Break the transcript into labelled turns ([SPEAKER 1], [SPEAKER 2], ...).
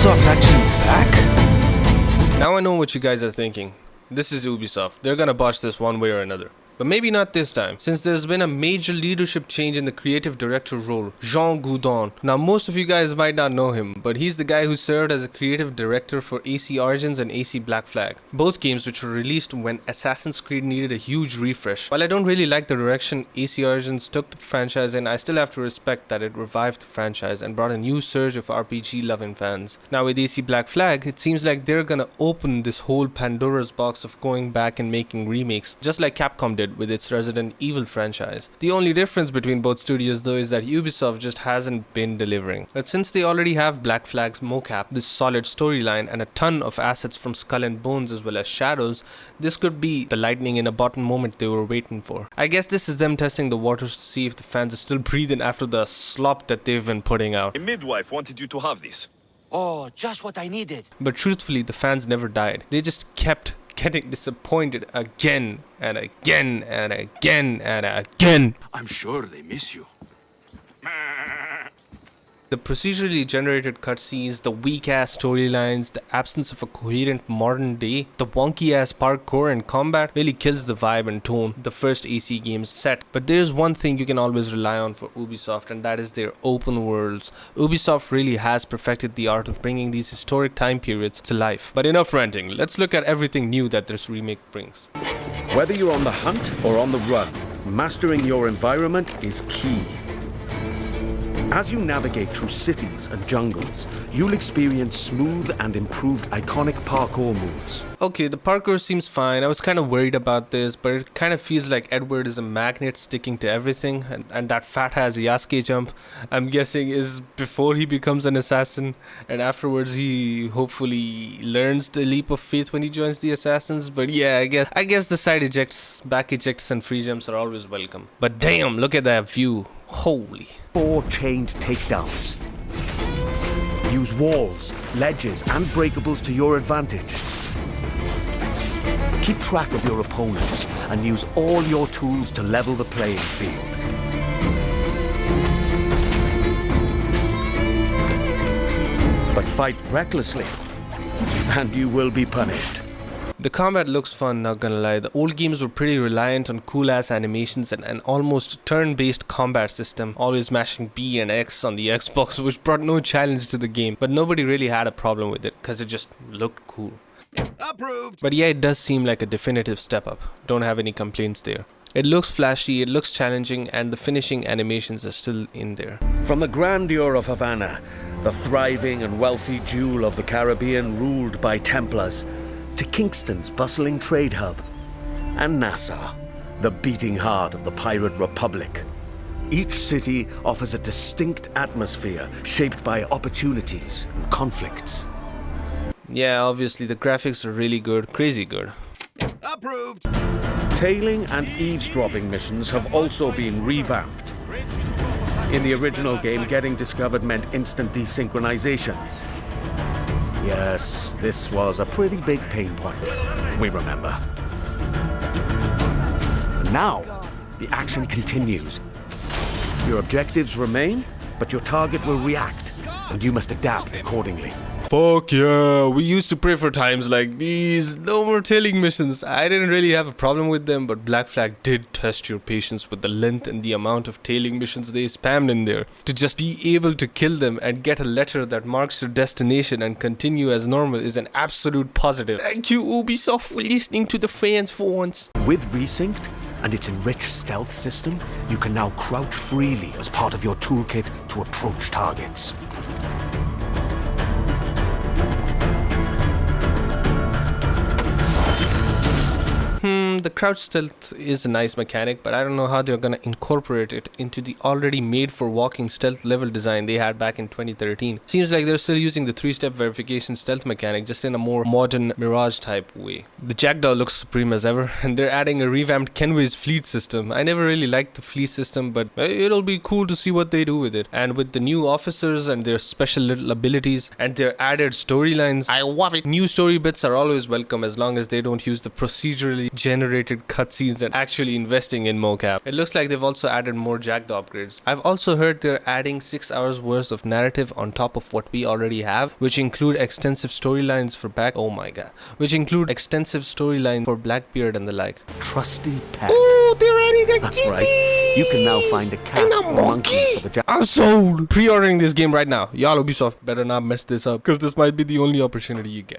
[SPEAKER 1] Ubisoft actually back? Now I know what you guys are thinking. This is Ubisoft. They're gonna botch this one way or another. But maybe not this time, since there's been a major leadership change in the creative director role, Jean Goudon. Now most of you guys might not know him, but he's the guy who served as a creative director for AC Origins and AC Black Flag, both games which were released when Assassin's Creed needed a huge refresh. While I don't really like the direction AC Origins took the franchise in, I still have to respect that it revived the franchise and brought a new surge of RPG loving fans. Now with AC Black Flag, it seems like they're gonna open this whole Pandora's box of going back and making remakes, just like Capcom did with its Resident Evil franchise. The only difference between both studios though is that Ubisoft just hasn't been delivering. But since they already have Black Flag's mocap, this solid storyline, and a ton of assets from Skull and Bones as well as Shadows, this could be the lightning in a bottle moment they were waiting for. I guess this is them testing the waters to see if the fans are still breathing after the slop that they've been putting out.
[SPEAKER 2] A midwife wanted you to have this.
[SPEAKER 3] Oh, just what I needed.
[SPEAKER 1] But truthfully, the fans never died. They just kept getting disappointed again and again and again and again.
[SPEAKER 3] I'm sure they miss you.
[SPEAKER 1] The procedurally generated cutscenes, the weak-ass storylines, the absence of a coherent modern day, the wonky-ass parkour and combat really kills the vibe and tone the first AC games set. But there's one thing you can always rely on for Ubisoft, and that is their open worlds. Ubisoft really has perfected the art of bringing these historic time periods to life. But enough ranting, let's look at everything new that this remake brings.
[SPEAKER 4] Whether you're on the hunt or on the run, mastering your environment is key. As you navigate through cities and jungles, you'll experience smooth and improved iconic parkour moves.
[SPEAKER 1] Okay, the parkour seems fine. I was kind of worried about this, but it kind of feels like Edward is a magnet sticking to everything, and that fat-ass Yasuke jump, I'm guessing, is before he becomes an assassin, and afterwards he hopefully learns the leap of faith when he joins the assassins. But yeah, I guess the side ejects, back ejects, and free jumps are always welcome. But damn, look at that view. Holy.
[SPEAKER 4] 4 chained takedowns. Use walls, ledges, and breakables to your advantage. Keep track of your opponents and use all your tools to level the playing field. But fight recklessly, and you will be punished.
[SPEAKER 1] The combat looks fun, not gonna lie. The old games were pretty reliant on cool ass animations and an almost turn-based combat system, always mashing B and X on the Xbox, which brought no challenge to the game, but nobody really had a problem with it because it just looked cool.
[SPEAKER 3] Approved.
[SPEAKER 1] But yeah, it does seem like a definitive step up. Don't have any complaints there. It looks flashy, it looks challenging, and the finishing animations are still in there.
[SPEAKER 4] From the grandeur of Havana, the thriving and wealthy jewel of the Caribbean ruled by Templars, to Kingston's bustling trade hub, and Nassau, the beating heart of the Pirate Republic. Each city offers a distinct atmosphere shaped by opportunities and conflicts.
[SPEAKER 1] Yeah, obviously the graphics are really good, crazy good.
[SPEAKER 3] Approved.
[SPEAKER 4] Tailing and eavesdropping missions have also been revamped. In the original game, getting discovered meant instant desynchronization. Yes, this was a pretty big pain point, we remember. But now, the action continues. Your objectives remain, but your target will react, and you must adapt accordingly.
[SPEAKER 1] Fuck yeah, we used to pray for times like these. No more tailing missions. I didn't really have a problem with them, but Black Flag did test your patience with the length and the amount of tailing missions they spammed in there. To just be able to kill them and get a letter that marks your destination and continue as normal is an absolute positive. Thank you, Ubisoft, for listening to the fans for once.
[SPEAKER 4] With Resynced and its enriched stealth system, you can now crouch freely as part of your toolkit to approach targets.
[SPEAKER 1] The crouch stealth is a nice mechanic, but I don't know how they're gonna incorporate it into the already made for walking stealth level design they had back in 2013. Seems like they're still using the 3-step verification stealth mechanic, just in a more modern Mirage type way. The Jackdaw looks supreme as ever, and they're adding a revamped Kenway's fleet system. I never really liked the fleet system, but it'll be cool to see what they do with it. And with the new officers and their special little abilities and their added storylines, I love it. New story bits are always welcome as long as they don't use the procedurally generated generated cutscenes and actually investing in mocap. It looks like they've also added more jacked upgrades. I've also heard they're adding 6 hours worth of narrative on top of what we already have, which include extensive storylines for Blackbeard and the like.
[SPEAKER 4] Trusty pet.
[SPEAKER 1] Oh, they're adding a
[SPEAKER 4] That's
[SPEAKER 1] kitty!
[SPEAKER 4] right. You can now find a cat
[SPEAKER 1] And a
[SPEAKER 4] or monkey for the
[SPEAKER 1] I'm sold! Pre-ordering this game right now. Y'all Ubisoft better not mess this up, because this might be the only opportunity you get.